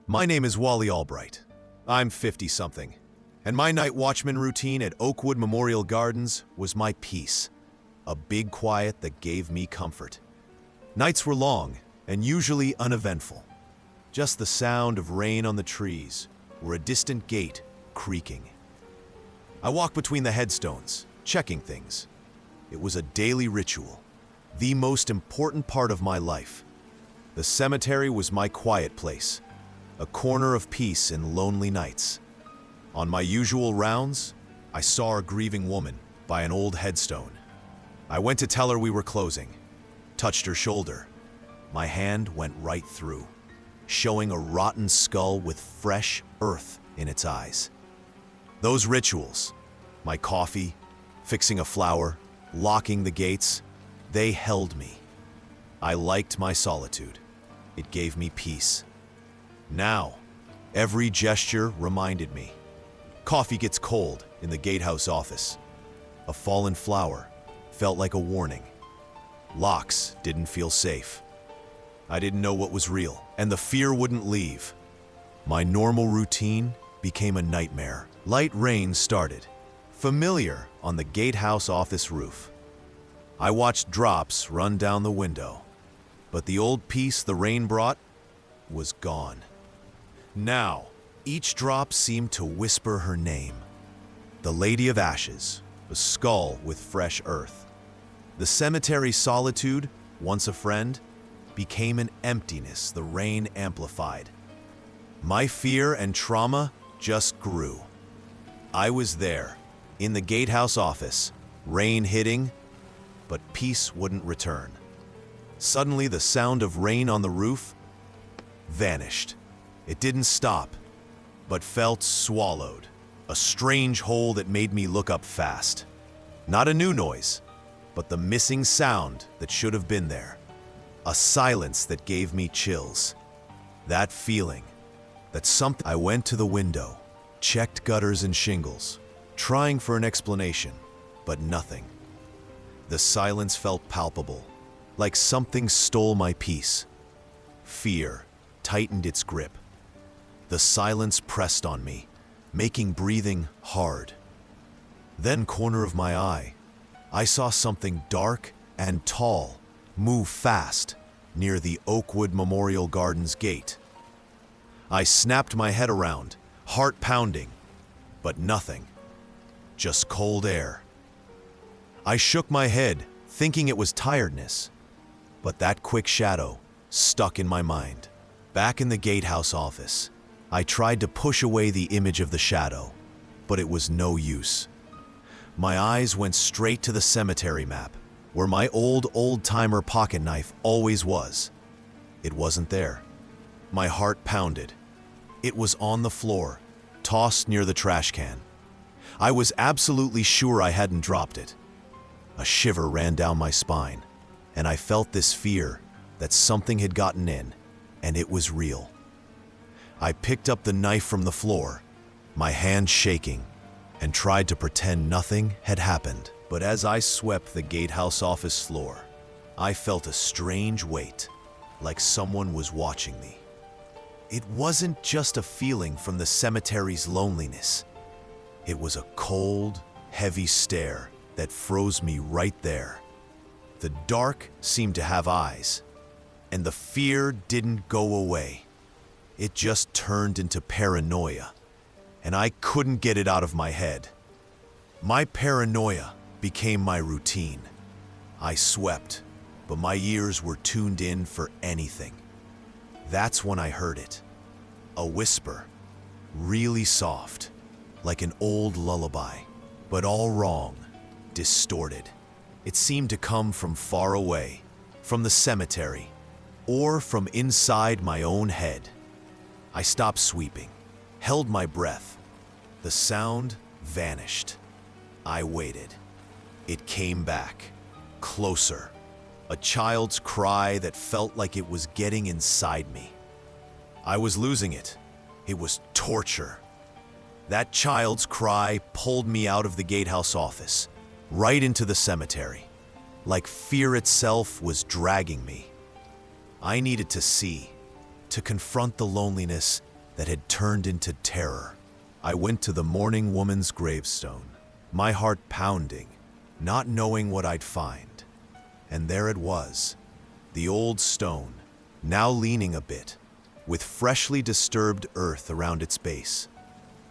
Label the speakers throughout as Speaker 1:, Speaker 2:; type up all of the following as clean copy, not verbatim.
Speaker 1: My name is Wally Albright. I'm 50-something, and my night watchman routine at Oakwood Memorial Gardens was my peace, a big quiet that gave me comfort. Nights were long and usually uneventful. Just the sound of rain on the trees or a distant gate creaking. I walked between the headstones, checking things. It was a daily ritual, the most important part of my life. The cemetery was my quiet place, a corner of peace in lonely nights. On my usual rounds, I saw a grieving woman by an old headstone. I went to tell her we were closing, touched her shoulder. My hand went right through, showing a rotten skull with fresh earth in its eyes. Those rituals, my coffee, fixing a flower, locking the gates, they held me. I liked my solitude. It gave me peace. Now, every gesture reminded me. Coffee gets cold in the gatehouse office. A fallen flower felt like a warning. Locks didn't feel safe. I didn't know what was real, and the fear wouldn't leave. My normal routine became a nightmare. Light rain started, familiar on the gatehouse office roof. I watched drops run down the window, but the old peace the rain brought was gone. Now, each drop seemed to whisper her name. The Lady of Ashes, a skull with fresh earth. The cemetery's solitude, once a friend, became an emptiness the rain amplified. My fear and trauma just grew. I was there, in the gatehouse office, rain hitting, but peace wouldn't return. Suddenly, the sound of rain on the roof vanished. It didn't stop, but felt swallowed, a strange hole that made me look up fast. Not a new noise, but the missing sound that should have been there. A silence that gave me chills. That feeling, that something. I went to the window, checked gutters and shingles, trying for an explanation, but nothing. The silence felt palpable, like something stole my peace. Fear tightened its grip. The silence pressed on me, making breathing hard. Then, corner of my eye, I saw something dark and tall move fast near the Oakwood Memorial Gardens gate. I snapped my head around, heart pounding, but nothing. Just cold air. I shook my head, thinking it was tiredness, but that quick shadow stuck in my mind. Back in the gatehouse office, I tried to push away the image of the shadow, but it was no use. My eyes went straight to the cemetery map, where my old-timer pocket knife always was. It wasn't there. My heart pounded. It was on the floor, tossed near the trash can. I was absolutely sure I hadn't dropped it. A shiver ran down my spine, and I felt this fear that something had gotten in, and it was real. I picked up the knife from the floor, my hand shaking, and tried to pretend nothing had happened. But as I swept the gatehouse office floor, I felt a strange weight, like someone was watching me. It wasn't just a feeling from the cemetery's loneliness. It was a cold, heavy stare that froze me right there. The dark seemed to have eyes, and the fear didn't go away. It just turned into paranoia, and I couldn't get it out of my head. My paranoia became my routine. I swept, but my ears were tuned in for anything. That's when I heard it. A whisper, really soft, like an old lullaby, but all wrong, distorted. It seemed to come from far away, from the cemetery, or from inside my own head. I stopped sweeping, held my breath. The sound vanished. I waited. It came back, closer. A child's cry that felt like it was getting inside me. I was losing it. It was torture. That child's cry pulled me out of the gatehouse office, right into the cemetery, like fear itself was dragging me. I needed to see, to confront the loneliness that had turned into terror. I went to the mourning woman's gravestone, my heart pounding, not knowing what I'd find. And there it was, the old stone, now leaning a bit, with freshly disturbed earth around its base,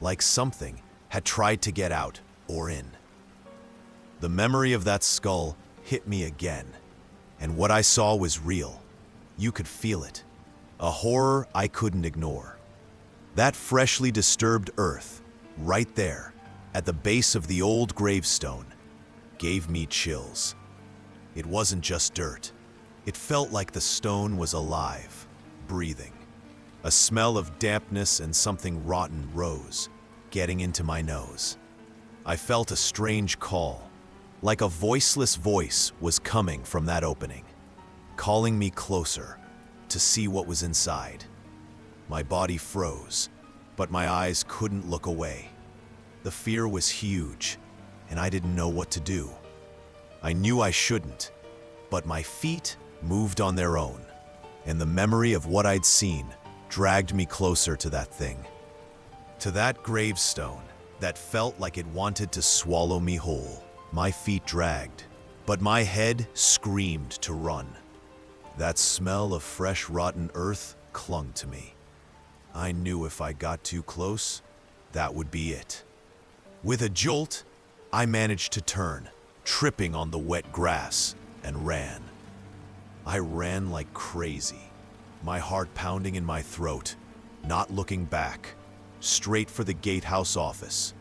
Speaker 1: like something had tried to get out or in. The memory of that skull hit me again, and what I saw was real. You could feel it, a horror I couldn't ignore. That freshly disturbed earth, right there, at the base of the old gravestone, gave me chills. It wasn't just dirt. It felt like the stone was alive, breathing. A smell of dampness and something rotten rose, getting into my nose. I felt a strange call, like a voiceless voice was coming from that opening, calling me closer to see what was inside. My body froze, but my eyes couldn't look away. The fear was huge, and I didn't know what to do. I knew I shouldn't, but my feet moved on their own, and the memory of what I'd seen dragged me closer to that thing. To that gravestone that felt like it wanted to swallow me whole. My feet dragged, but my head screamed to run. That smell of fresh rotten earth clung to me. I knew if I got too close, that would be it. With a jolt, I managed to turn, tripping on the wet grass, and ran. I ran like crazy, my heart pounding in my throat, not looking back, straight for the gatehouse office,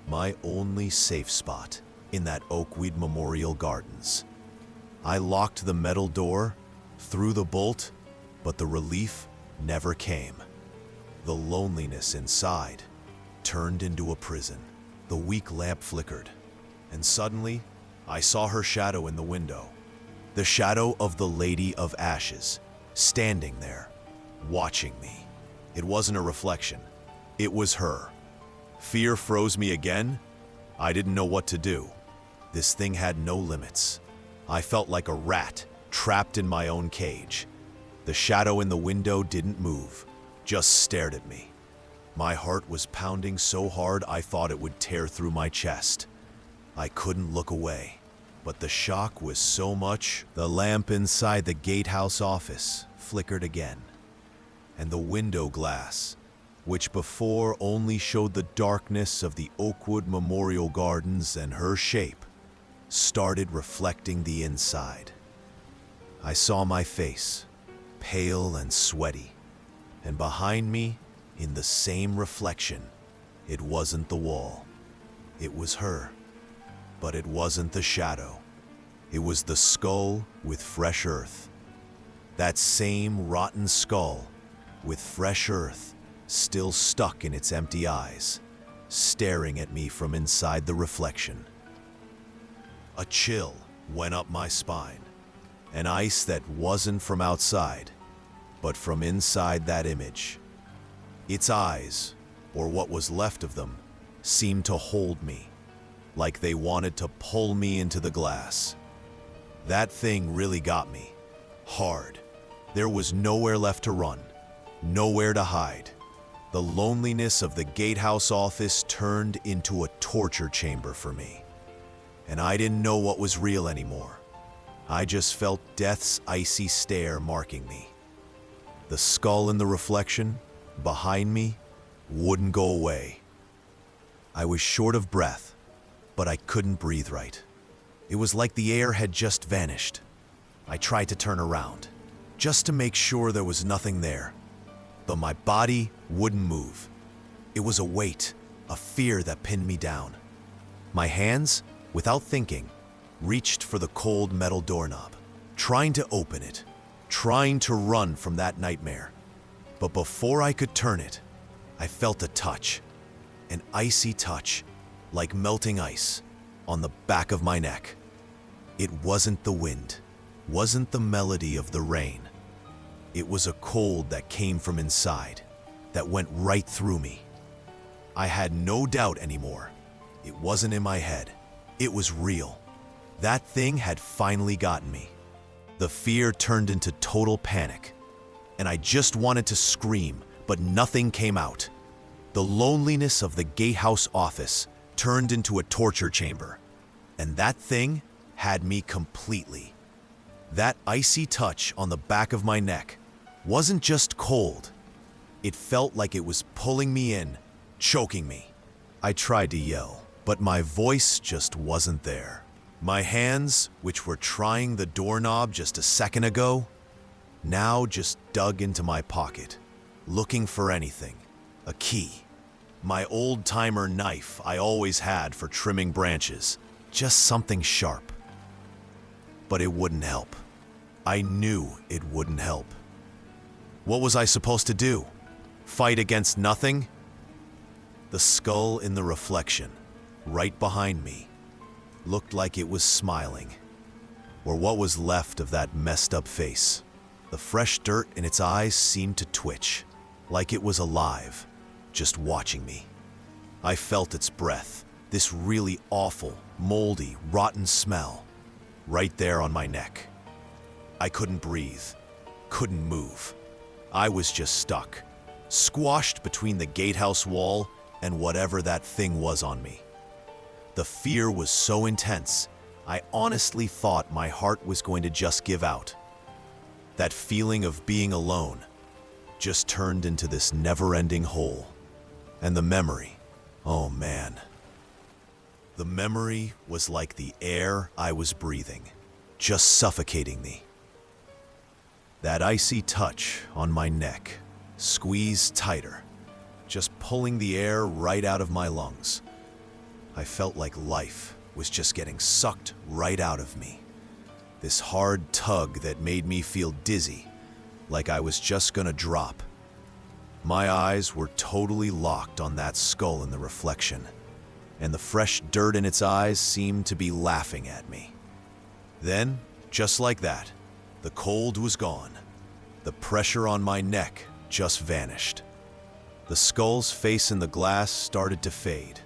Speaker 1: my only safe spot in that Oakwood Memorial Gardens. I locked the metal door, threw the bolt, but the relief never came. The loneliness inside turned into a prison. The weak lamp flickered, and suddenly I saw her shadow in the window. The shadow of the Lady of Ashes, standing there, watching me. It wasn't a reflection. It was her. Fear froze me again. I didn't know what to do. This thing had no limits. I felt like a rat trapped in my own cage. The shadow in the window didn't move, just stared at me. My heart was pounding so hard I thought it would tear through my chest. I couldn't look away, but the shock was so much, the lamp inside the gatehouse office flickered again, and the window glass, which before only showed the darkness of the Oakwood Memorial Gardens and her shape, started reflecting the inside. I saw my face, pale and sweaty, and behind me, in the same reflection, it wasn't the wall. It was her, but it wasn't the shadow. It was the skull with fresh earth. That same rotten skull with fresh earth still stuck in its empty eyes, staring at me from inside the reflection. A chill went up my spine, an ice that wasn't from outside, but from inside that image. Its eyes, or what was left of them, seemed to hold me, like they wanted to pull me into the glass. That thing really got me, hard. There was nowhere left to run, nowhere to hide. The loneliness of the gatehouse office turned into a torture chamber for me. And I didn't know what was real anymore. I just felt death's icy stare marking me. The skull in the reflection, behind me, wouldn't go away. I was short of breath, but I couldn't breathe right. It was like the air had just vanished. I tried to turn around, just to make sure there was nothing there. But my body wouldn't move. It was a weight, a fear that pinned me down. My hands, without thinking, reached for the cold metal doorknob, trying to open it, trying to run from that nightmare. But before I could turn it, I felt a touch, an icy touch, like melting ice, on the back of my neck. It wasn't the wind, wasn't the melody of the rain. It was a cold that came from inside, that went right through me. I had no doubt anymore. It wasn't in my head. It was real. That thing had finally gotten me. The fear turned into total panic, and I just wanted to scream, but nothing came out. The loneliness of the gatehouse office turned into a torture chamber, and that thing had me completely. That icy touch on the back of my neck wasn't just cold. It felt like it was pulling me in, choking me. I tried to yell, but my voice just wasn't there. My hands, which were trying the doorknob just a second ago, now just dug into my pocket, looking for anything. A key. My old-timer knife I always had for trimming branches. Just something sharp. But it wouldn't help. I knew it wouldn't help. What was I supposed to do? Fight against nothing? The skull in the reflection, right behind me, looked like it was smiling. Or what was left of that messed-up face. The fresh dirt in its eyes seemed to twitch, like it was alive, just watching me. I felt its breath, this really awful, moldy, rotten smell, right there on my neck. I couldn't breathe, couldn't move. I was just stuck, squashed between the gatehouse wall and whatever that thing was on me. The fear was so intense, I honestly thought my heart was going to just give out. That feeling of being alone just turned into this never-ending hole. And the memory, oh man. The memory was like the air I was breathing, just suffocating me. That icy touch on my neck, squeezed tighter, just pulling the air right out of my lungs. I felt like life was just getting sucked right out of me. This hard tug that made me feel dizzy, like I was just gonna drop. My eyes were totally locked on that skull in the reflection, and the fresh dirt in its eyes seemed to be laughing at me. Then, just like that, the cold was gone. The pressure on my neck just vanished. The skull's face in the glass started to fade,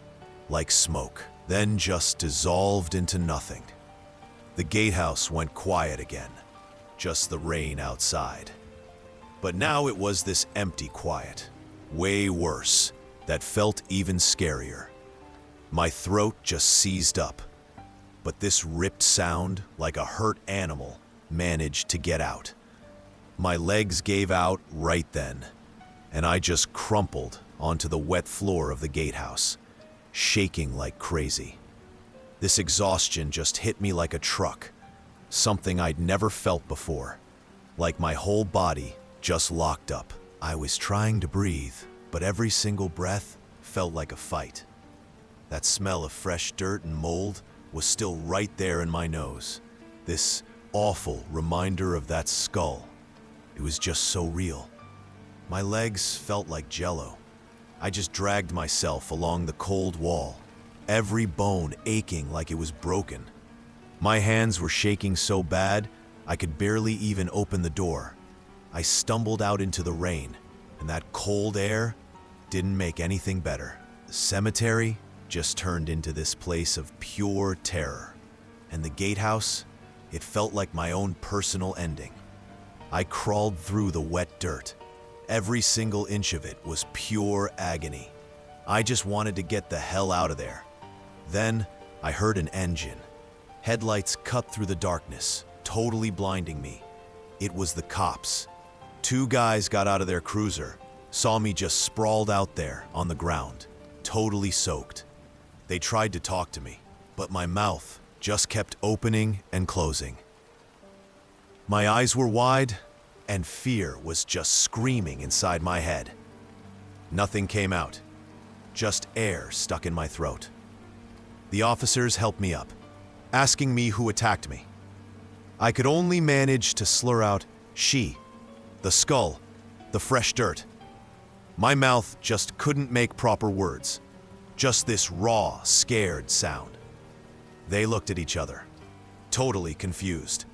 Speaker 1: like smoke, then just dissolved into nothing. The gatehouse went quiet again, just the rain outside. But now it was this empty quiet, way worse, that felt even scarier. My throat just seized up, but this ripped sound, like a hurt animal, managed to get out. My legs gave out right then, and I just crumpled onto the wet floor of the gatehouse, shaking like crazy. This exhaustion just hit me like a truck, something I'd never felt before, like my whole body just locked up. I was trying to breathe, but every single breath felt like a fight. That smell of fresh dirt and mold was still right there in my nose. This awful reminder of that skull. It was just so real. My legs felt like jello. I just dragged myself along the cold wall, every bone aching like it was broken. My hands were shaking so bad, I could barely even open the door. I stumbled out into the rain, and that cold air didn't make anything better. The cemetery just turned into this place of pure terror. And the gatehouse, it felt like my own personal ending. I crawled through the wet dirt. Every single inch of it was pure agony. I just wanted to get the hell out of there. Then I heard an engine. Headlights cut through the darkness, totally blinding me. It was the cops. 2 guys got out of their cruiser, saw me just sprawled out there on the ground, totally soaked. They tried to talk to me, but my mouth just kept opening and closing. My eyes were wide, and fear was just screaming inside my head. Nothing came out, just air stuck in my throat. The officers helped me up, asking me who attacked me. I could only manage to slur out, "She," the skull, the fresh dirt. My mouth just couldn't make proper words, just this raw, scared sound. They looked at each other, totally confused,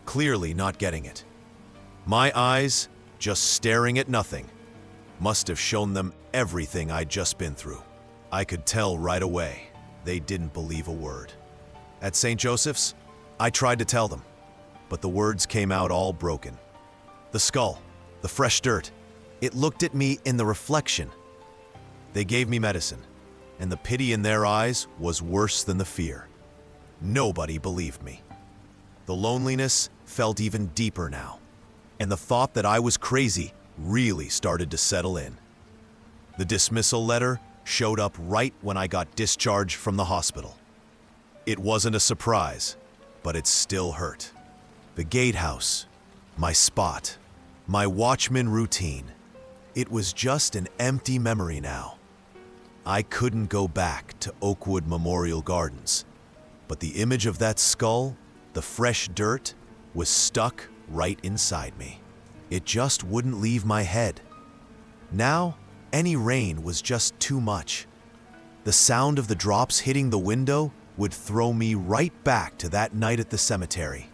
Speaker 1: clearly not getting it. My eyes, just staring at nothing, must have shown them everything I'd just been through. I could tell right away they didn't believe a word. At St. Joseph's, I tried to tell them, but the words came out all broken. The skull, the fresh dirt, It looked at me in the reflection. They gave me medicine, and the pity in their eyes was worse than the fear. Nobody believed me. The loneliness felt even deeper now, and the thought that I was crazy really started to settle in. The dismissal letter showed up right when I got discharged from the hospital. It wasn't a surprise, but it still hurt. The gatehouse, my spot, my watchman routine. It was just an empty memory now. I couldn't go back to Oakwood Memorial Gardens, but the image of that skull, the fresh dirt, was stuck right inside me. It just wouldn't leave my head. Now, any rain was just too much. The sound of the drops hitting the window would throw me right back to that night at the cemetery.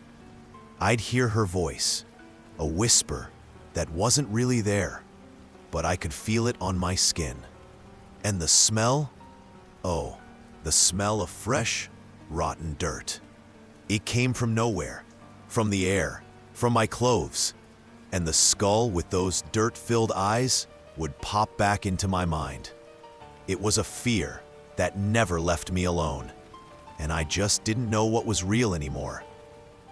Speaker 1: I'd hear her voice, a whisper that wasn't really there, but I could feel it on my skin. And the smell? Oh, the smell of fresh, rotten dirt. It came from nowhere, from the air, from my clothes, and the skull with those dirt-filled eyes would pop back into my mind. It was a fear that never left me alone, and I just didn't know what was real anymore.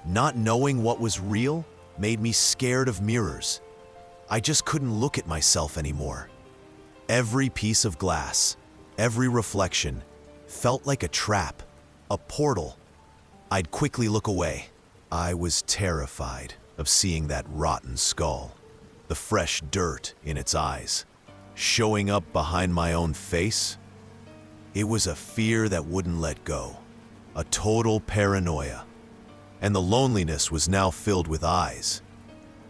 Speaker 1: Not knowing what was real made me scared of mirrors. I just couldn't look at myself anymore. Every piece of glass, every reflection, felt like a trap, a portal. I'd quickly look away. I was terrified of seeing that rotten skull, the fresh dirt in its eyes, showing up behind my own face. It was a fear that wouldn't let go, a total paranoia. And the loneliness was now filled with eyes.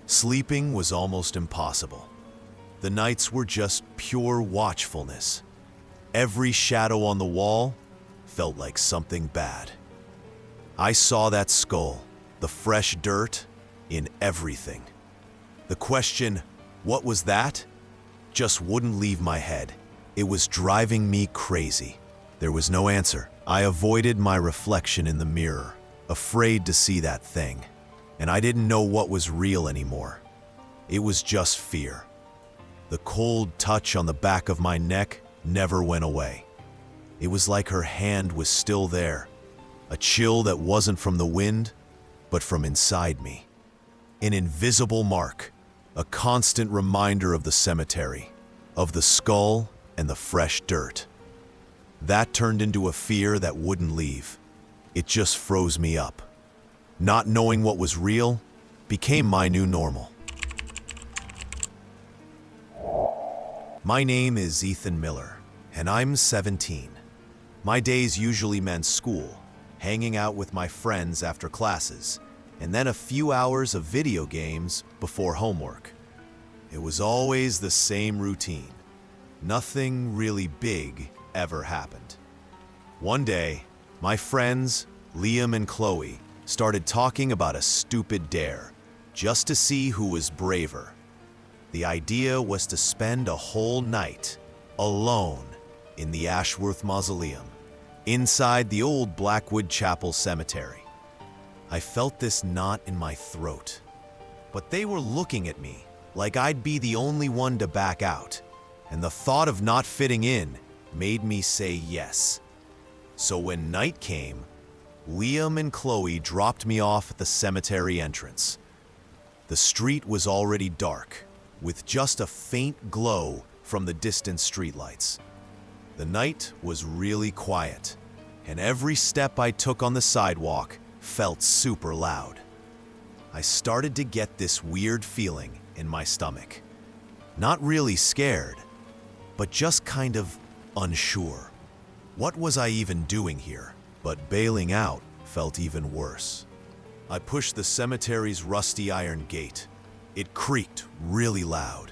Speaker 1: Sleeping was almost impossible. The nights were just pure watchfulness. Every shadow on the wall felt like something bad. I saw that skull, the fresh dirt, in everything. The question, what was that? Just wouldn't leave my head. It was driving me crazy. There was no answer. I avoided my reflection in the mirror, afraid to see that thing. And I didn't know what was real anymore. It was just fear. The cold touch on the back of my neck never went away. It was like her hand was still there, a chill that wasn't from the wind, but from inside me. An invisible mark, a constant reminder of the cemetery, of the skull and the fresh dirt. That turned into a fear that wouldn't leave. It just froze me up. Not knowing what was real became my new normal. My name is Ethan Miller, and I'm 17. My days usually meant school, hanging out with my friends after classes, and then a few hours of video games before homework. It was always the same routine. Nothing really big ever happened. One day, my friends, Liam and Chloe, started talking about a stupid dare, just to see who was braver. The idea was to spend a whole night alone in the Ashworth Mausoleum, inside the old Blackwood Chapel Cemetery. I felt this knot in my throat, but they were looking at me like I'd be the only one to back out, and the thought of not fitting in made me say yes. So when night came, Liam and Chloe dropped me off at the cemetery entrance. The street was already dark, with just a faint glow from the distant streetlights. The night was really quiet, and every step I took on the sidewalk felt super loud. I started to get this weird feeling in my stomach. Not really scared, but just kind of unsure. What was I even doing here? But bailing out felt even worse. I pushed the cemetery's rusty iron gate. It creaked really loud,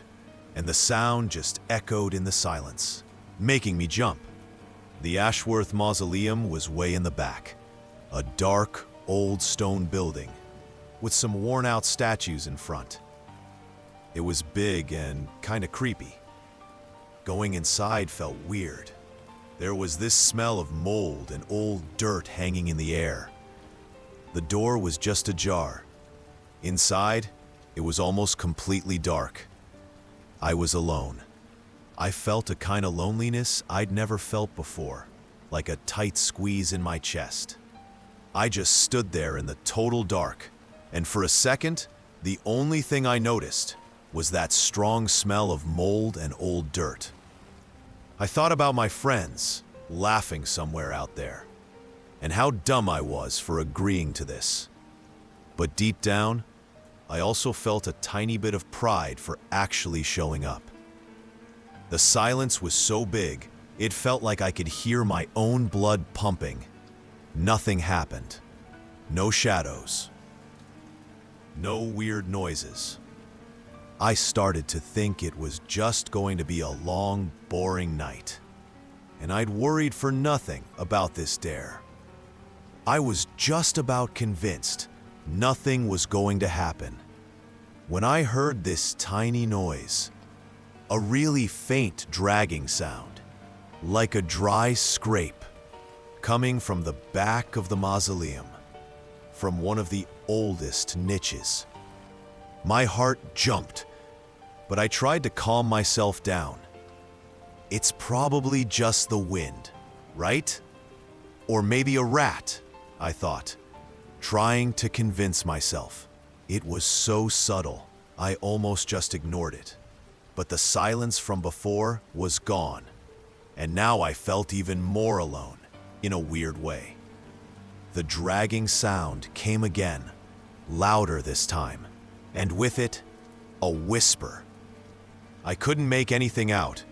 Speaker 1: and the sound just echoed in the silence, making me jump. The Ashworth Mausoleum was way in the back, a dark, old stone building with some worn-out statues in front. It was big and kind of creepy. Going inside felt weird. There was this smell of mold and old dirt hanging in the air. The door was just ajar. Inside, it was almost completely dark. I was alone. I felt a kind of loneliness I'd never felt before, like a tight squeeze in my chest. I just stood there in the total dark, and for a second, the only thing I noticed was that strong smell of mold and old dirt. I thought about my friends, laughing somewhere out there, and how dumb I was for agreeing to this. But deep down, I also felt a tiny bit of pride for actually showing up. The silence was so big, it felt like I could hear my own blood pumping. Nothing happened. No shadows. No weird noises. I started to think it was just going to be a long, boring night. And I'd worried for nothing about this dare. I was just about convinced nothing was going to happen when I heard this tiny noise. A really faint dragging sound, like a dry scrape, coming from the back of the mausoleum, from one of the oldest niches. My heart jumped, but I tried to calm myself down. It's probably just the wind, right? Or maybe a rat, I thought, trying to convince myself. It was so subtle, I almost just ignored it. But the silence from before was gone, and now I felt even more alone, in a weird way. The dragging sound came again, louder this time, and with it, a whisper. I couldn't make anything out,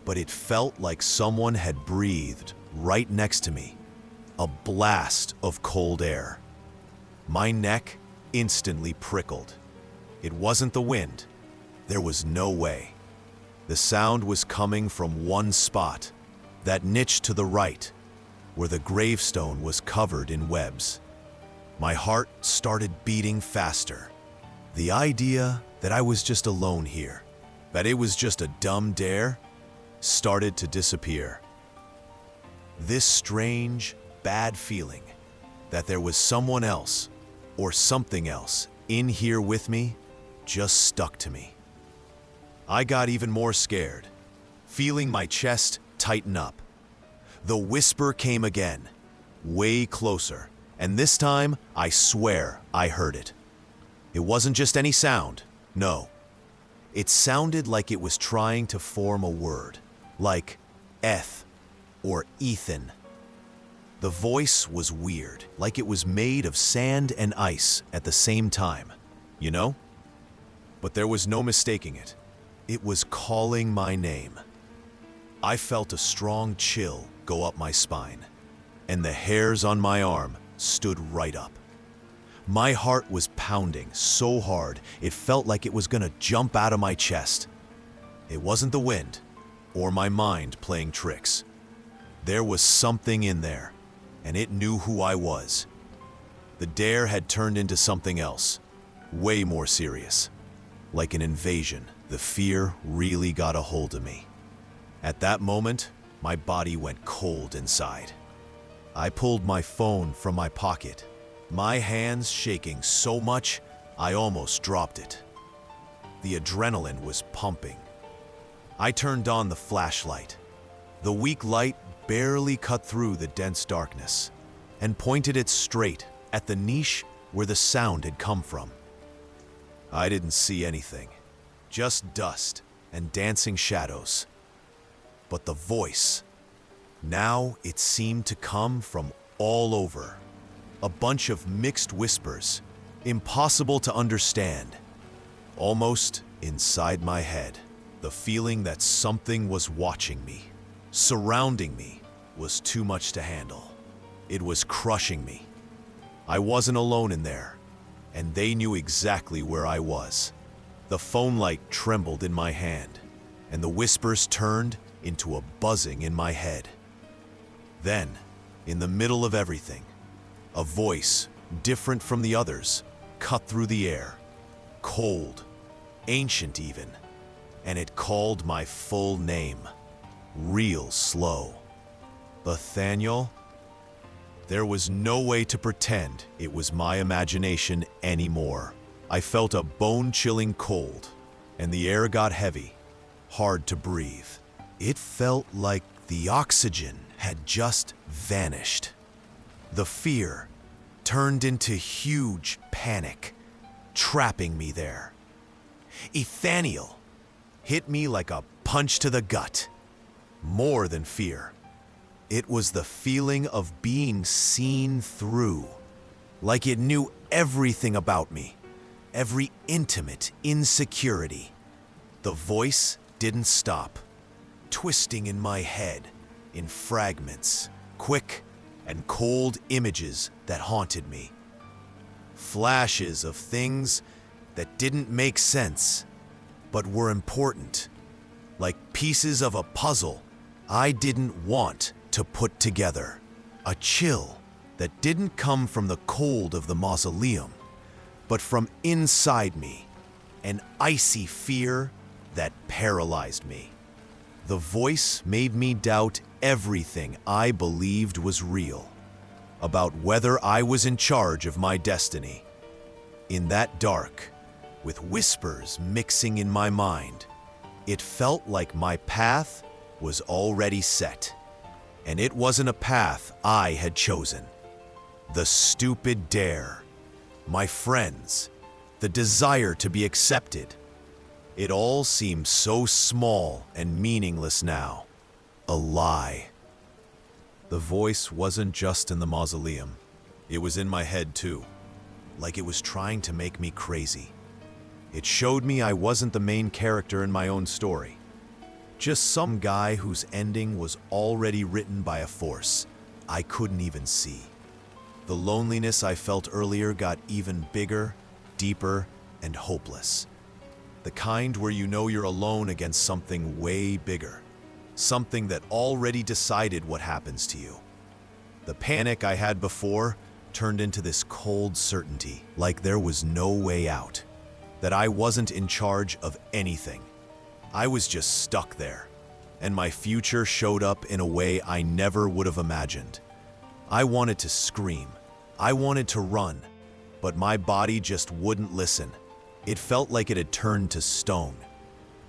Speaker 1: but it felt like someone had breathed right next to me, a blast of cold air. My neck instantly prickled. It wasn't the wind. There was no way. The sound was coming from one spot, that niche to the right, where the gravestone was covered in webs. My heart started beating faster. The idea that I was just alone here, that it was just a dumb dare, started to disappear. This strange, bad feeling that there was someone else or something else in here with me just stuck to me. I got even more scared, feeling my chest tighten up. The whisper came again, way closer, and this time I swear I heard it. It wasn't just any sound, no. It sounded like it was trying to form a word, like Eth or Ethan. The voice was weird, like it was made of sand and ice at the same time, you know? But there was no mistaking it. It was calling my name. I felt a strong chill go up my spine, and the hairs on my arm stood right up. My heart was pounding so hard it felt like it was gonna jump out of my chest. It wasn't the wind, or my mind playing tricks. There was something in there, and it knew who I was. The dare had turned into something else, way more serious. Like an invasion, the fear really got a hold of me. At that moment, my body went cold inside. I pulled my phone from my pocket, my hands shaking so much I almost dropped it. The adrenaline was pumping. I turned on the flashlight. The weak light barely cut through the dense darkness and pointed it straight at the niche where the sound had come from. I didn't see anything, just dust and dancing shadows. But the voice, now it seemed to come from all over. A bunch of mixed whispers, impossible to understand. Almost inside my head, the feeling that something was watching me, surrounding me, was too much to handle. It was crushing me. I wasn't alone in there, and they knew exactly where I was. The phone light trembled in my hand, and the whispers turned into a buzzing in my head. Then, in the middle of everything, a voice, different from the others, cut through the air, cold, ancient even, and it called my full name, real slow. Nathaniel? There was no way to pretend it was my imagination anymore. I felt a bone-chilling cold, and the air got heavy, hard to breathe. It felt like the oxygen had just vanished. The fear turned into huge panic, trapping me there. Ethaniel hit me like a punch to the gut. More than fear. It was the feeling of being seen through, like it knew everything about me, every intimate insecurity. The voice didn't stop, twisting in my head in fragments, quick and cold images that haunted me. Flashes of things that didn't make sense, but were important, like pieces of a puzzle I didn't want to put together. A chill that didn't come from the cold of the mausoleum, but from inside me, an icy fear that paralyzed me. The voice made me doubt everything I believed was real, about whether I was in charge of my destiny. In that dark, with whispers mixing in my mind, it felt like my path was already set, and it wasn't a path I had chosen. The stupid dare, my friends, the desire to be accepted. It all seemed so small and meaningless now. A lie. The voice wasn't just in the mausoleum. It was in my head too, like it was trying to make me crazy. It showed me I wasn't the main character in my own story. Just some guy whose ending was already written by a force I couldn't even see. The loneliness I felt earlier got even bigger, deeper, and hopeless. The kind where you know you're alone against something way bigger. Something that already decided what happens to you. The panic I had before turned into this cold certainty, like there was no way out. That I wasn't in charge of anything. I was just stuck there, and my future showed up in a way I never would have imagined. I wanted to scream. I wanted to run, but my body just wouldn't listen. It felt like it had turned to stone.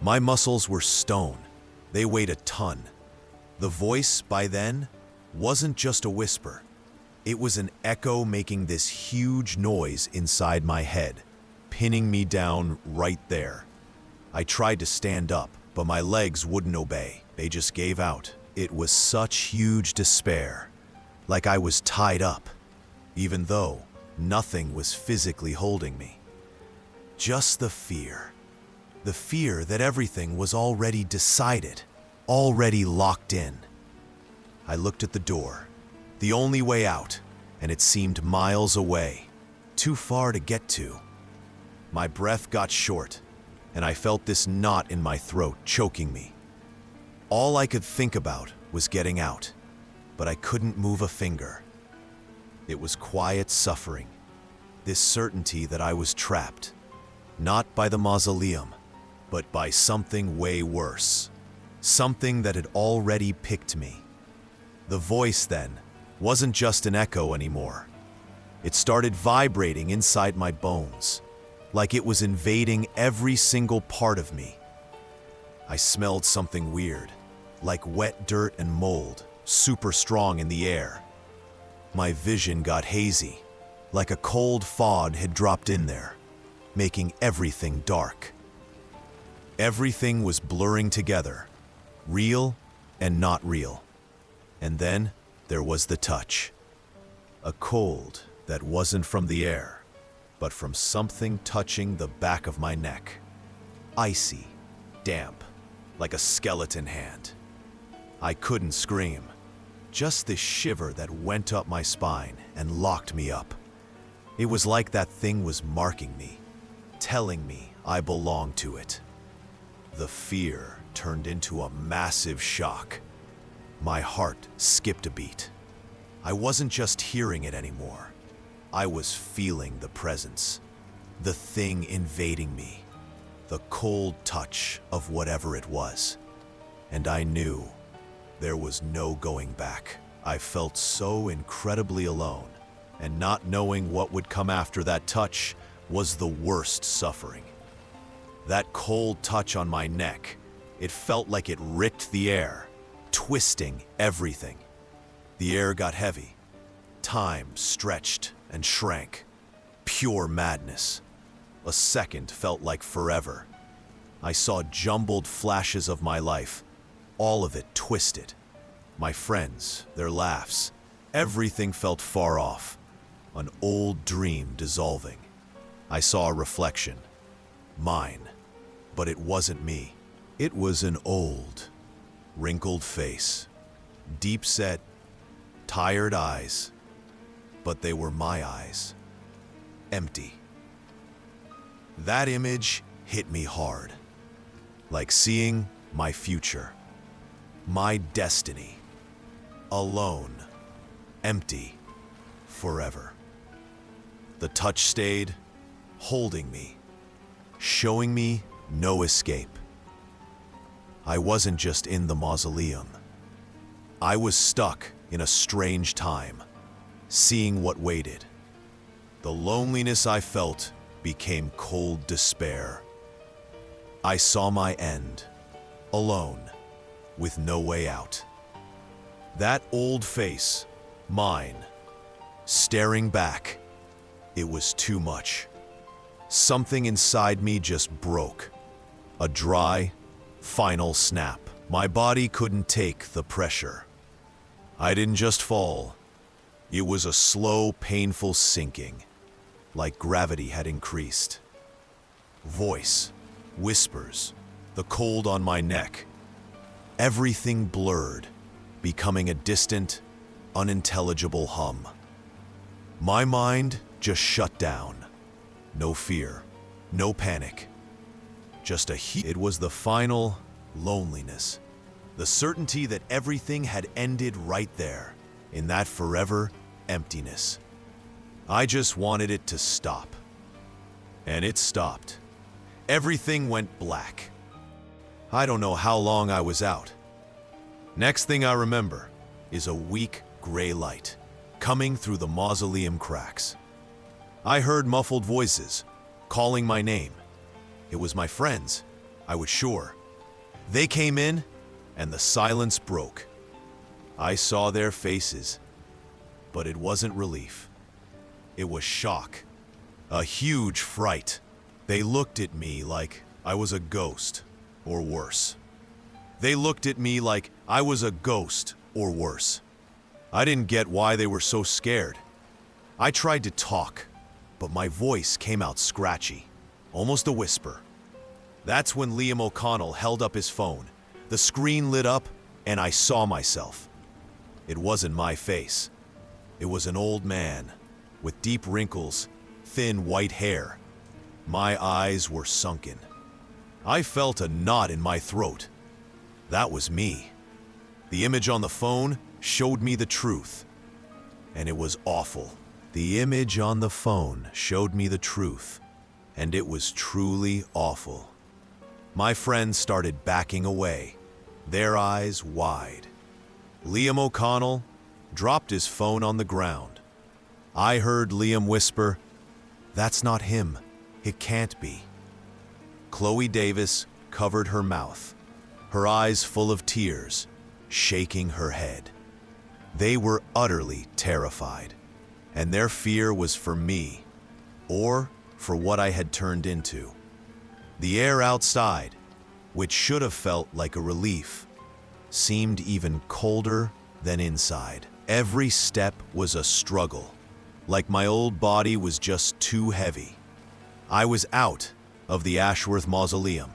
Speaker 1: My muscles were stone. They weighed a ton. The voice, by then, wasn't just a whisper. It was an echo making this huge noise inside my head, pinning me down right there. I tried to stand up, but my legs wouldn't obey. They just gave out. It was such huge despair, like I was tied up, even though nothing was physically holding me. Just the fear that everything was already decided, already locked in. I looked at the door, the only way out, and it seemed miles away, too far to get to. My breath got short, and I felt this knot in my throat choking me. All I could think about was getting out, but I couldn't move a finger. It was quiet suffering, this certainty that I was trapped, not by the mausoleum, but by something way worse, something that had already picked me. The voice, then, wasn't just an echo anymore. It started vibrating inside my bones, like it was invading every single part of me. I smelled something weird, like wet dirt and mold, super strong in the air. My vision got hazy, like a cold fog had dropped in there, making everything dark. Everything was blurring together, real and not real. And then there was the touch. A cold that wasn't from the air, but from something touching the back of my neck. Icy, damp, like a skeleton hand. I couldn't scream, just this shiver that went up my spine and locked me up. It was like that thing was marking me, telling me I belonged to it. The fear turned into a massive shock. My heart skipped a beat. I wasn't just hearing it anymore. I was feeling the presence, the thing invading me, the cold touch of whatever it was. And I knew there was no going back. I felt so incredibly alone, and not knowing what would come after that touch was the worst suffering. That cold touch on my neck It felt like it ripped the air, twisting everything. The air got heavy. Time stretched and shrank. Pure madness. A second felt like forever. I saw jumbled flashes of my life, all of it twisted. My friends, their laughs, everything felt far off. An old dream dissolving. I saw a reflection. Mine. But it wasn't me. It was an old, wrinkled face. Deep-set, tired eyes. But they were my eyes. Empty. That image hit me hard. Like seeing my future. My destiny. Alone. Empty. Forever. The touch stayed, holding me, showing me no escape. I wasn't just in the mausoleum. I was stuck in a strange time, seeing what waited. The loneliness I felt became cold despair. I saw my end, alone, with no way out. That old face, mine, staring back, it was too much. Something inside me just broke. A dry, final snap. My body couldn't take the pressure. I didn't just fall. It was a slow, painful sinking, like gravity had increased. Voice, whispers, the cold on my neck. Everything blurred, becoming a distant, unintelligible hum. My mind just shut down. No fear, no panic. Just a heat. It was the final loneliness. The certainty that everything had ended right there, in that forever emptiness. I just wanted it to stop. And it stopped. Everything went black. I don't know how long I was out. Next thing I remember is a weak gray light coming through the mausoleum cracks. I heard muffled voices calling my name. It was my friends, I was sure. They came in and the silence broke. I saw their faces, but it wasn't relief. It was shock, a huge fright. They looked at me like I was a ghost, or worse. They looked at me like I was a ghost, or worse. I didn't get why they were so scared. I tried to talk, but my voice came out scratchy, almost a whisper. That's when Liam O'Connell held up his phone. The screen lit up, and I saw myself. It wasn't my face. It was an old man, with deep wrinkles, thin white hair. My eyes were sunken. I felt a knot in my throat. That was me. The image on the phone showed me the truth. And it was awful. The image on the phone showed me the truth. And it was truly awful. My friends started backing away, their eyes wide. Liam O'Connell dropped his phone on the ground. I heard Liam whisper, "That's not him. It can't be." Chloe Davis covered her mouth, her eyes full of tears, shaking her head. They were utterly terrified, and their fear was for me, or for what I had turned into. The air outside, which should have felt like a relief, seemed even colder than inside. Every step was a struggle, like my old body was just too heavy. I was out of the Ashworth Mausoleum,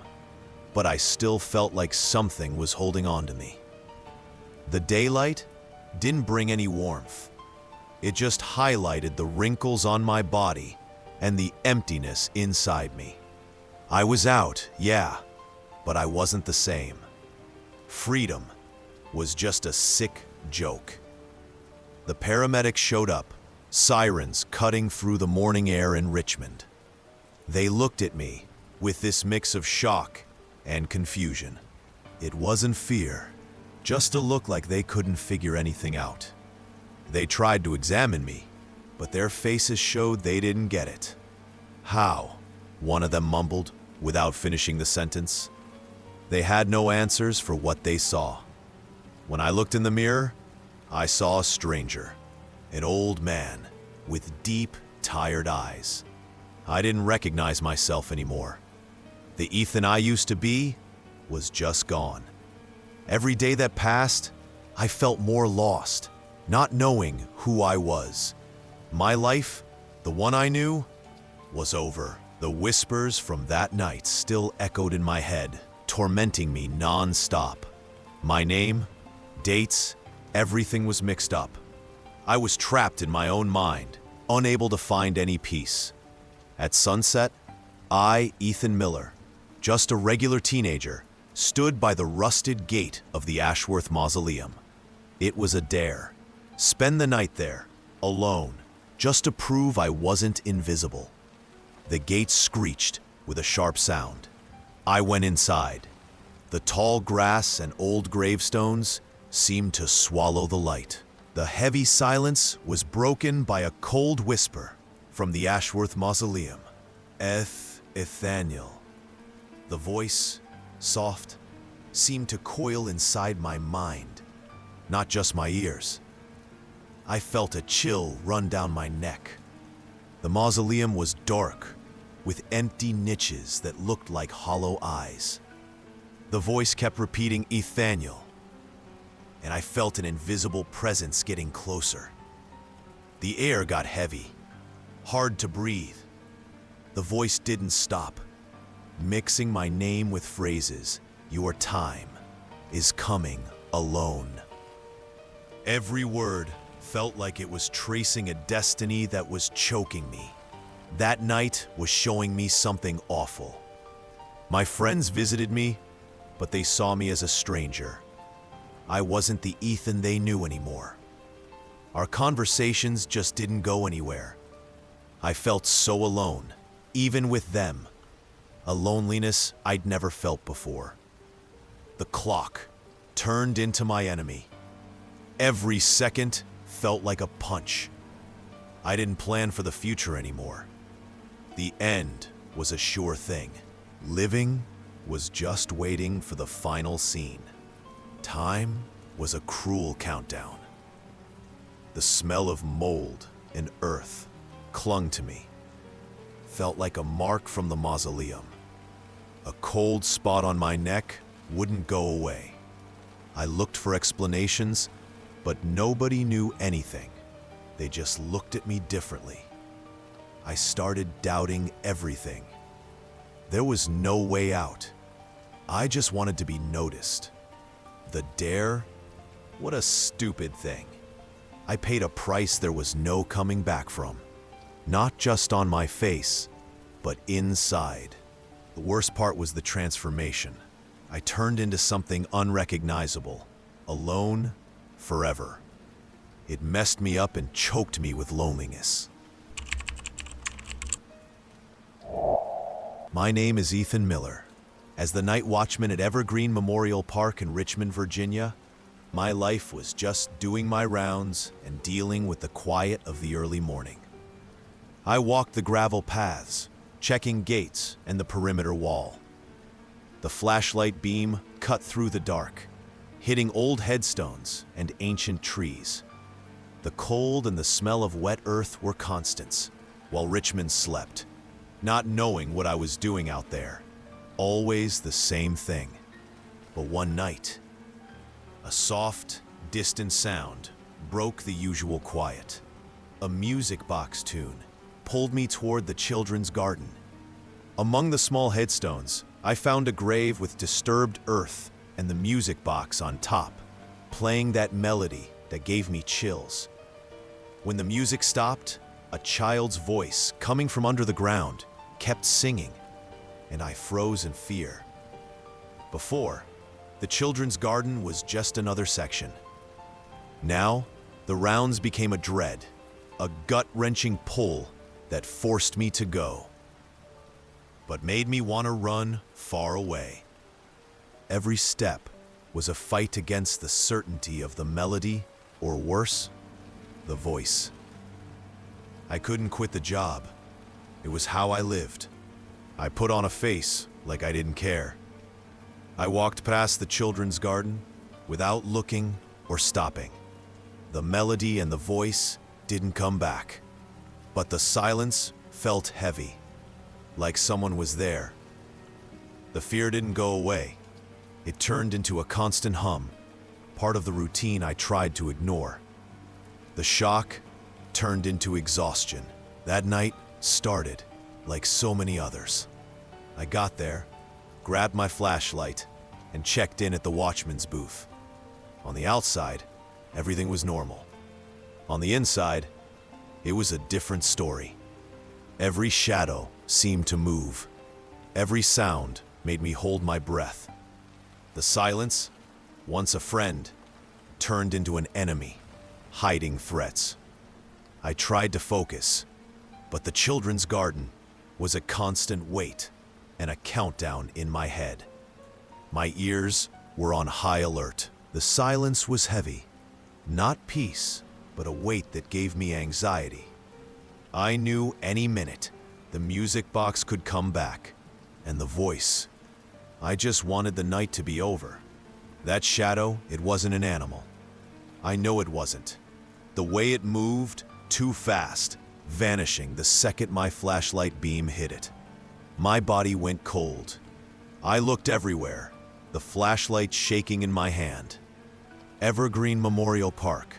Speaker 1: but I still felt like something was holding on to me. The daylight didn't bring any warmth. It just highlighted the wrinkles on my body and the emptiness inside me. I was out, yeah, but I wasn't the same. Freedom was just a sick joke. The paramedics showed up, sirens cutting through the morning air in Richmond. They looked at me with this mix of shock and confusion. It wasn't fear, just a look like they couldn't figure anything out. They tried to examine me, but their faces showed they didn't get it. "How?" one of them mumbled without finishing the sentence. They had no answers for what they saw. When I looked in the mirror, I saw a stranger, an old man with deep, tired eyes. I didn't recognize myself anymore. The Ethan I used to be was just gone. Every day that passed, I felt more lost, not knowing who I was. My life, the one I knew, was over. The whispers from that night still echoed in my head, tormenting me non-stop. My name, dates, everything was mixed up. I was trapped in my own mind, unable to find any peace. At sunset, I, Ethan Miller, just a regular teenager, stood by the rusted gate of the Ashworth Mausoleum. It was a dare. Spend the night there, alone, just to prove I wasn't invisible. The gate screeched with a sharp sound. I went inside. The tall grass and old gravestones seemed to swallow the light. The heavy silence was broken by a cold whisper from the Ashworth Mausoleum. Ethaniel. The voice, soft, seemed to coil inside my mind, not just my ears. I felt a chill run down my neck. The mausoleum was dark, with empty niches that looked like hollow eyes. The voice kept repeating Ethaniel, and I felt an invisible presence getting closer. The air got heavy, hard to breathe. The voice didn't stop, mixing my name with phrases. Your time is coming alone. Every word felt like it was tracing a destiny that was choking me. That night was showing me something awful. My friends visited me, but they saw me as a stranger. I wasn't the Ethan they knew anymore. Our conversations just didn't go anywhere. I felt so alone, even with them. A loneliness I'd never felt before. The clock turned into my enemy. Every second felt like a punch. I didn't plan for the future anymore. The end was a sure thing. Living was just waiting for the final scene. Time was a cruel countdown. The smell of mold and earth clung to me. Felt like a mark from the mausoleum. A cold spot on my neck wouldn't go away. I looked for explanations, but nobody knew anything. They just looked at me differently. I started doubting everything. There was no way out. I just wanted to be noticed. The dare? What a stupid thing. I paid a price there was no coming back from. Not just on my face, but inside. The worst part was the transformation. I turned into something unrecognizable, alone forever. It messed me up and choked me with loneliness. My name is Ethan Miller. As the night watchman at Evergreen Memorial Park in Richmond, Virginia, my life was just doing my rounds and dealing with the quiet of the early morning. I walked the gravel paths, checking gates and the perimeter wall. The flashlight beam cut through the dark, hitting old headstones and ancient trees. The cold and the smell of wet earth were constants, while Richmond slept, not knowing what I was doing out there. Always the same thing. But one night, a soft, distant sound broke the usual quiet. A music box tune pulled me toward the children's garden. Among the small headstones, I found a grave with disturbed earth and the music box on top, playing that melody that gave me chills. When the music stopped, a child's voice coming from under the ground kept singing, and I froze in fear. Before, the children's garden was just another section. Now, the rounds became a dread, a gut-wrenching pull that forced me to go, but made me want to run far away. Every step was a fight against the certainty of the melody, or worse, the voice. I couldn't quit the job. It was how I lived. I put on a face like I didn't care. I walked past the children's garden without looking or stopping. The melody and the voice didn't come back, but the silence felt heavy, like someone was there. The fear didn't go away. It turned into a constant hum, part of the routine I tried to ignore. The shock turned into exhaustion. That night started like so many others. I got there, grabbed my flashlight, and checked in at the watchman's booth. On the outside, everything was normal. On the inside, it was a different story. Every shadow seemed to move. Every sound made me hold my breath. The silence, once a friend, turned into an enemy, hiding threats. I tried to focus, but the children's garden was a constant wait and a countdown in my head. My ears were on high alert. The silence was heavy, not peace, but a weight that gave me anxiety. I knew any minute the music box could come back, and the voice. I just wanted the night to be over. That shadow, it wasn't an animal. I know it wasn't. The way it moved, too fast, vanishing the second my flashlight beam hit it. My body went cold. I looked everywhere, the flashlight shaking in my hand. Evergreen Memorial Park,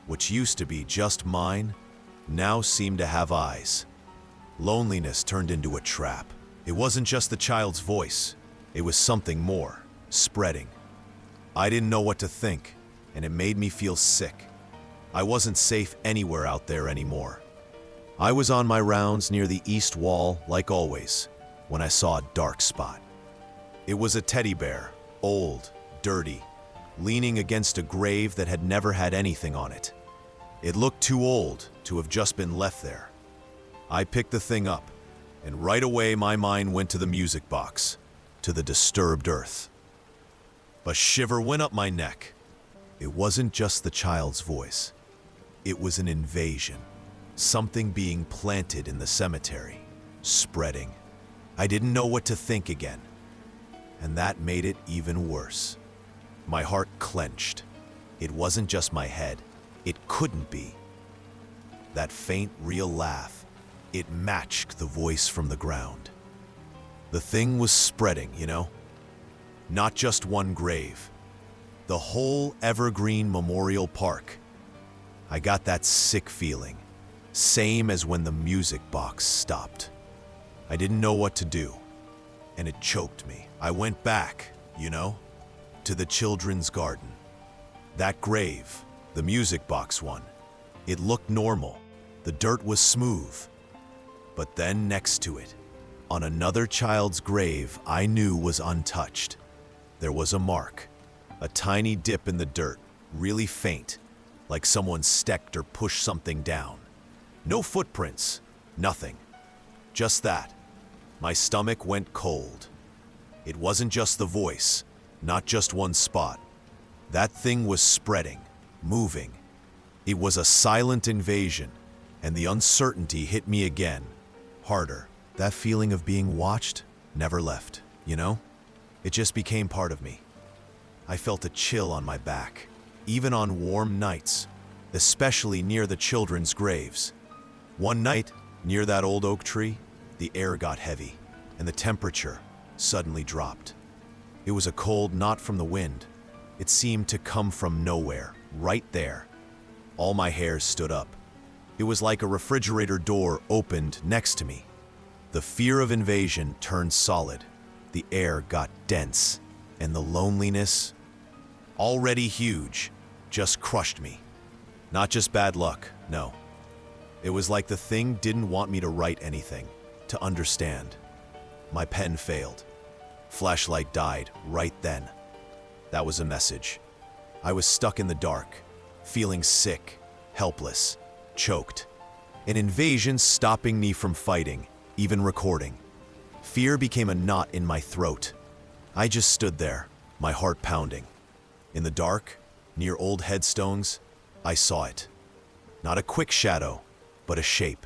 Speaker 1: which used to be just mine, now seemed to have eyes. Loneliness turned into a trap. It wasn't just the child's voice. It was something more, spreading. I didn't know what to think, and it made me feel sick. I wasn't safe anywhere out there anymore. I was on my rounds near the east wall, like always, when I saw a dark spot. It was a teddy bear, old, dirty, leaning against a grave that had never had anything on it. It looked too old to have just been left there. I picked the thing up, and right away my mind went to the music box, to the disturbed earth. A shiver went up my neck. It wasn't just the child's voice. It was an invasion, something being planted in the cemetery, spreading. I didn't know what to think again, and that made it even worse. My heart clenched. It wasn't just my head. It couldn't be. That faint, real laugh, it matched the voice from the ground. The thing was spreading, you know? Not just one grave. The whole Evergreen Memorial Park. I got that sick feeling, same as when the music box stopped. I didn't know what to do, and it choked me. I went back, you know, to the children's garden. That grave, the music box one, it looked normal. The dirt was smooth. But then next to it, on another child's grave I knew was untouched, there was a mark, a tiny dip in the dirt, really faint, like someone stepped or pushed something down. No footprints, nothing. Just that. My stomach went cold. It wasn't just the voice, not just one spot. That thing was spreading, moving. It was a silent invasion, and the uncertainty hit me again, harder. That feeling of being watched never left, you know? It just became part of me. I felt a chill on my back, even on warm nights, especially near the children's graves. One night, near that old oak tree, the air got heavy, and the temperature suddenly dropped. It was a cold not from the wind. It seemed to come from nowhere, right there. All my hairs stood up. It was like a refrigerator door opened next to me. The fear of invasion turned solid. The air got dense, and the loneliness, already huge, just crushed me. Not just bad luck, no. It was like the thing didn't want me to write anything, to understand. My pen failed. Flashlight died right then. That was a message. I was stuck in the dark, feeling sick, helpless, choked. An invasion stopping me from fighting, even recording. Fear became a knot in my throat. I just stood there, my heart pounding. In the dark, near old headstones, I saw it. Not a quick shadow, but a shape.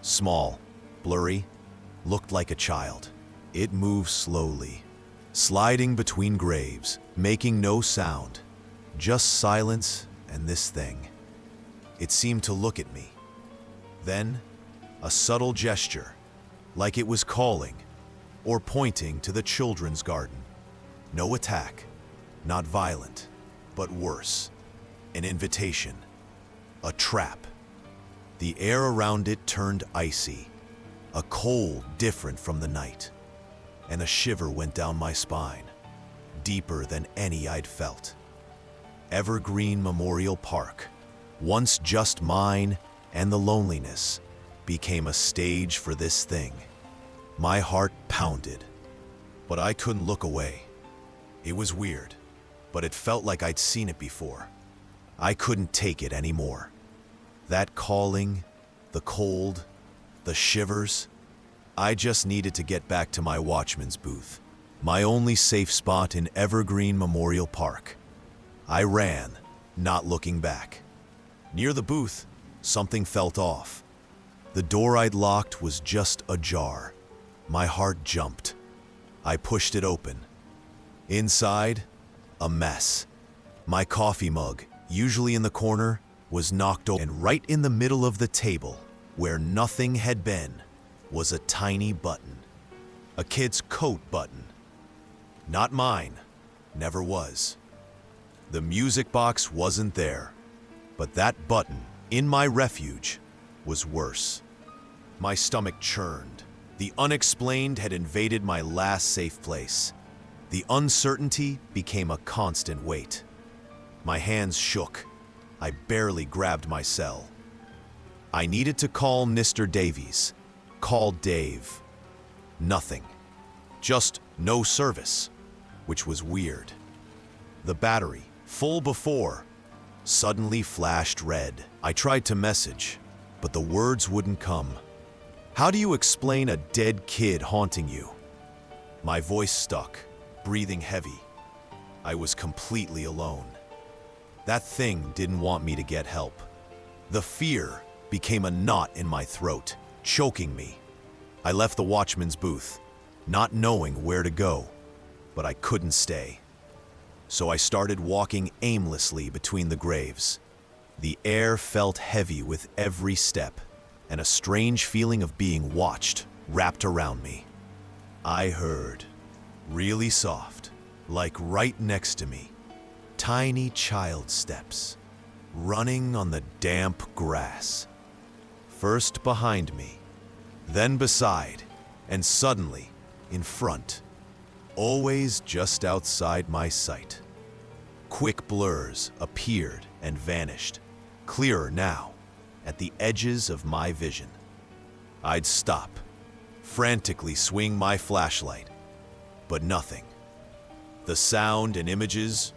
Speaker 1: Small, blurry, looked like a child. It moved slowly, sliding between graves, making no sound, just silence and this thing. It seemed to look at me. Then, a subtle gesture, like it was calling or pointing to the children's garden. No attack, not violent, but worse. An invitation, a trap. The air around it turned icy, a cold different from the night, and a shiver went down my spine, deeper than any I'd felt. Evergreen Memorial Park, once just mine and the loneliness, became a stage for this thing. My heart pounded, but I couldn't look away. It was weird, but it felt like I'd seen it before. I couldn't take it anymore. That calling, the cold, the shivers. I just needed to get back to my watchman's booth, my only safe spot in Evergreen Memorial Park. I ran, not looking back. Near the booth, something felt off. The door I'd locked was just ajar. My heart jumped. I pushed it open. Inside, a mess. My coffee mug, usually in the corner, was knocked over, and right in the middle of the table, where nothing had been, was a tiny button. A kid's coat button. Not mine. Never was. The music box wasn't there, but that button, in my refuge, was worse. My stomach churned. The unexplained had invaded my last safe place. The uncertainty became a constant weight. My hands shook. I barely grabbed my cell. I needed to call Mr. Davies. Call Dave. Nothing. Just no service, which was weird. The battery, full before, suddenly flashed red. I tried to message, but the words wouldn't come. How do you explain a dead kid haunting you? My voice stuck, breathing heavy. I was completely alone. That thing didn't want me to get help. The fear became a knot in my throat, choking me. I left the watchman's booth, not knowing where to go, but I couldn't stay. So I started walking aimlessly between the graves. The air felt heavy with every step, and a strange feeling of being watched wrapped around me. I heard, really soft, like right next to me, tiny child steps, running on the damp grass. First behind me, then beside, and suddenly in front, always just outside my sight. Quick blurs appeared and vanished, clearer now, at the edges of my vision. I'd stop, frantically swing my flashlight, but nothing. The sound and images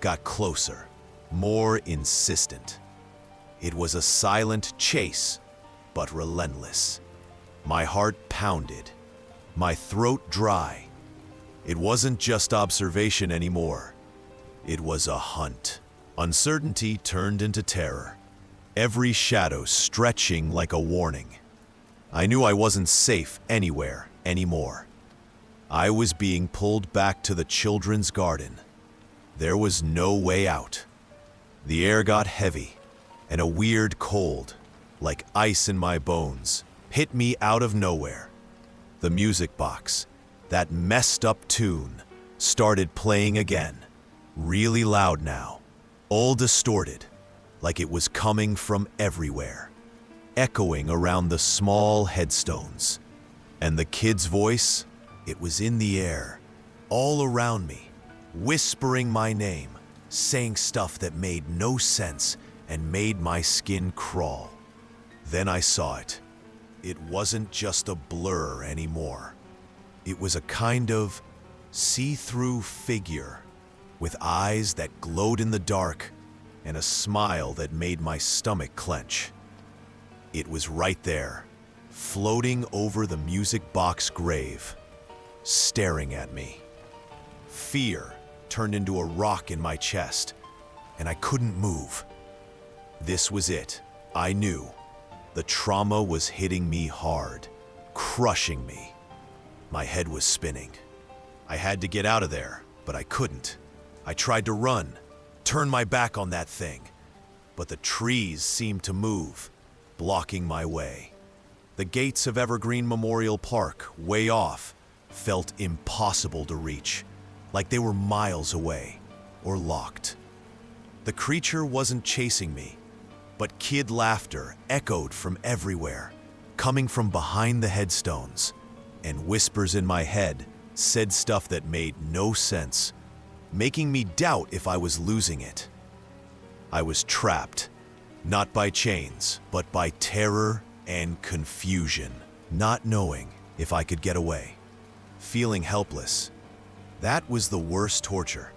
Speaker 1: got closer, more insistent. It was a silent chase, but relentless. My heart pounded, my throat dry. It wasn't just observation anymore. It was a hunt. Uncertainty turned into terror, every shadow stretching like a warning. I knew I wasn't safe anywhere anymore. I was being pulled back to the children's garden. There was no way out. The air got heavy, and a weird cold, like ice in my bones, hit me out of nowhere. The music box, that messed up tune, started playing again, really loud now, all distorted, like it was coming from everywhere, echoing around the small headstones. And the kid's voice, it was in the air, all around me, whispering my name, saying stuff that made no sense and made my skin crawl. Then I saw it. It wasn't just a blur anymore. It was a kind of see-through figure with eyes that glowed in the dark and a smile that made my stomach clench. It was right there, floating over the music box grave, staring at me. Fear turned into a rock in my chest, and I couldn't move. This was it. I knew. The trauma was hitting me hard, crushing me. My head was spinning. I had to get out of there, but I couldn't. I tried to run, turn my back on that thing, but the trees seemed to move, blocking my way. The gates of Evergreen Memorial Park, way off, felt impossible to reach, like they were miles away or locked. The creature wasn't chasing me, but kid laughter echoed from everywhere, coming from behind the headstones, and whispers in my head said stuff that made no sense, making me doubt if I was losing it. I was trapped, not by chains, but by terror and confusion, not knowing if I could get away, feeling helpless. That was the worst torture.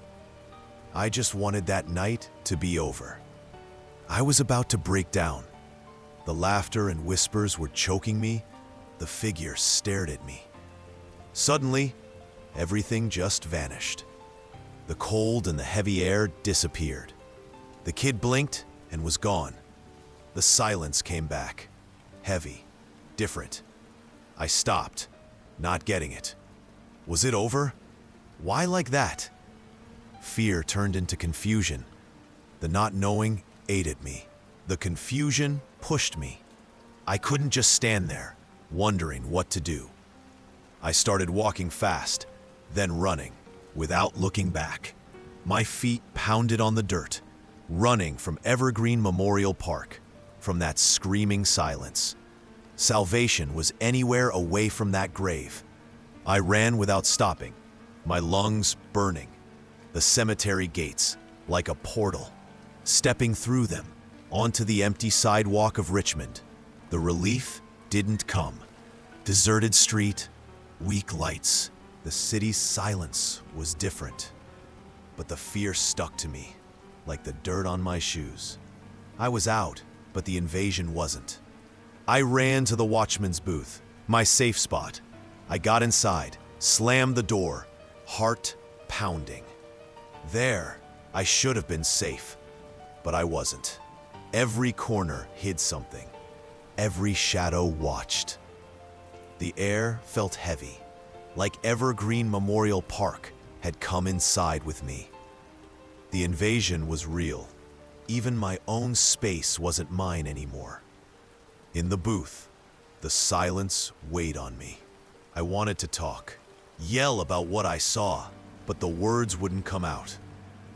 Speaker 1: I just wanted that night to be over. I was about to break down. The laughter and whispers were choking me. The figure stared at me. Suddenly, everything just vanished. The cold and the heavy air disappeared. The kid blinked and was gone. The silence came back. Heavy, different. I stopped, not getting it. Was it over? Why like that? Fear turned into confusion. The not knowing ate at me. The confusion pushed me. I couldn't just stand there, wondering what to do. I started walking fast, then running, without looking back. My feet pounded on the dirt, running from Evergreen Memorial Park, from that screaming silence. Salvation was anywhere away from that grave. I ran without stopping, my lungs burning. The cemetery gates, like a portal, stepping through them, onto the empty sidewalk of Richmond. The relief didn't come. Deserted street, weak lights. The city's silence was different. But the fear stuck to me, like the dirt on my shoes. I was out, but the invasion wasn't. I ran to the watchman's booth, my safe spot. I got inside, slammed the door, heart pounding. There, I should have been safe, but I wasn't. Every corner hid something. Every shadow watched. The air felt heavy, like Evergreen Memorial Park had come inside with me. The invasion was real. Even my own space wasn't mine anymore. In the booth, the silence weighed on me. I wanted to talk, yell about what I saw, but the words wouldn't come out.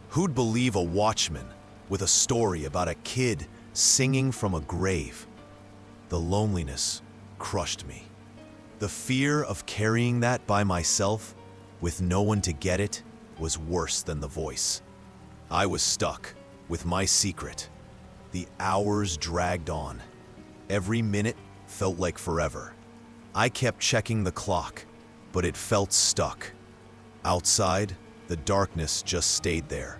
Speaker 1: Who'd believe a watchman with a story about a kid singing from a grave? The loneliness crushed me. The fear of carrying that by myself, with no one to get it, was worse than the voice. I was stuck with my secret. The hours dragged on. Every minute felt like forever. I kept checking the clock, but it felt stuck. Outside, the darkness just stayed there.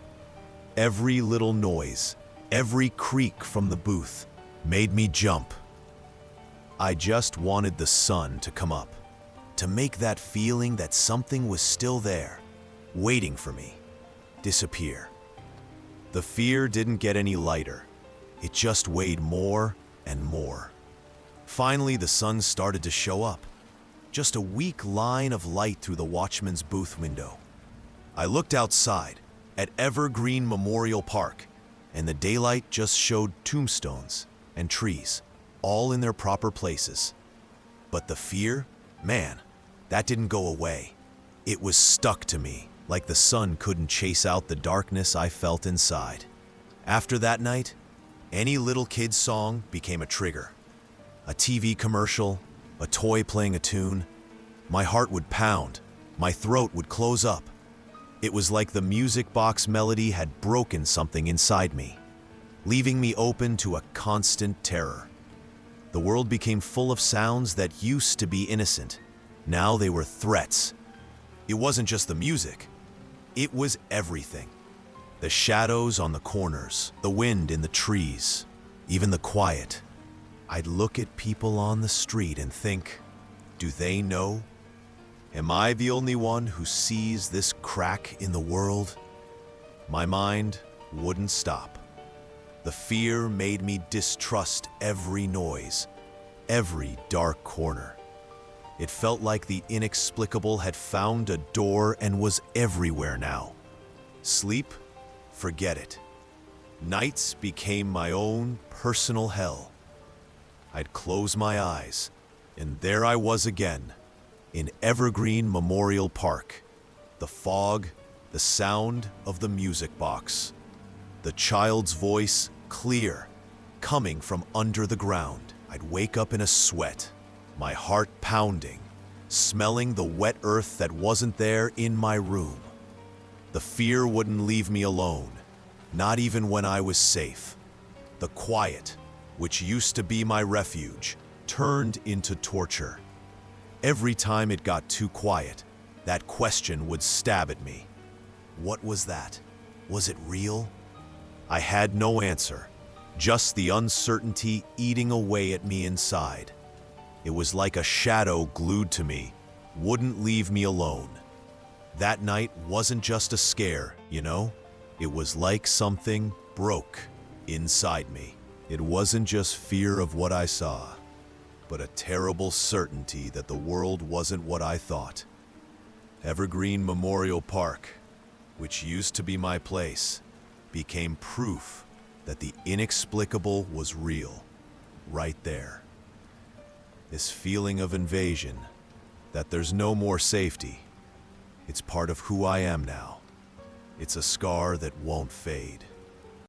Speaker 1: Every little noise, every creak from the booth made me jump. I just wanted the sun to come up, to make that feeling that something was still there, waiting for me, disappear. The fear didn't get any lighter. It just weighed more and more. Finally, the sun started to show up, just a weak line of light through the watchman's booth window. I looked outside at Evergreen Memorial Park, and the daylight just showed tombstones and trees, all in their proper places. But the fear, man, that didn't go away. It was stuck to me, like the sun couldn't chase out the darkness I felt inside. After that night, any little kid's song became a trigger. A TV commercial, a toy playing a tune. My heart would pound, my throat would close up. It was like the music box melody had broken something inside me, leaving me open to a constant terror. The world became full of sounds that used to be innocent. Now they were threats. It wasn't just the music. It was everything. The shadows on the corners, the wind in the trees, even the quiet. I'd look at people on the street and think, do they know? Am I the only one who sees this crack in the world? My mind wouldn't stop. The fear made me distrust every noise, every dark corner. It felt like the inexplicable had found a door and was everywhere now. Sleep? Forget it. Nights became my own personal hell. I'd close my eyes, and there I was again, in Evergreen Memorial Park. The fog, the sound of the music box. The child's voice, clear, coming from under the ground. I'd wake up in a sweat, my heart pounding, smelling the wet earth that wasn't there in my room. The fear wouldn't leave me alone, not even when I was safe. The quiet, which used to be my refuge, turned into torture. Every time it got too quiet, that question would stab at me. What was that? Was it real? I had no answer, just the uncertainty eating away at me inside. It was like a shadow glued to me, wouldn't leave me alone. That night wasn't just a scare, you know? It was like something broke inside me. It wasn't just fear of what I saw, but a terrible certainty that the world wasn't what I thought. Evergreen Memorial Park, which used to be my place, became proof that the inexplicable was real, right there. This feeling of invasion, that there's no more safety, it's part of who I am now. It's a scar that won't fade.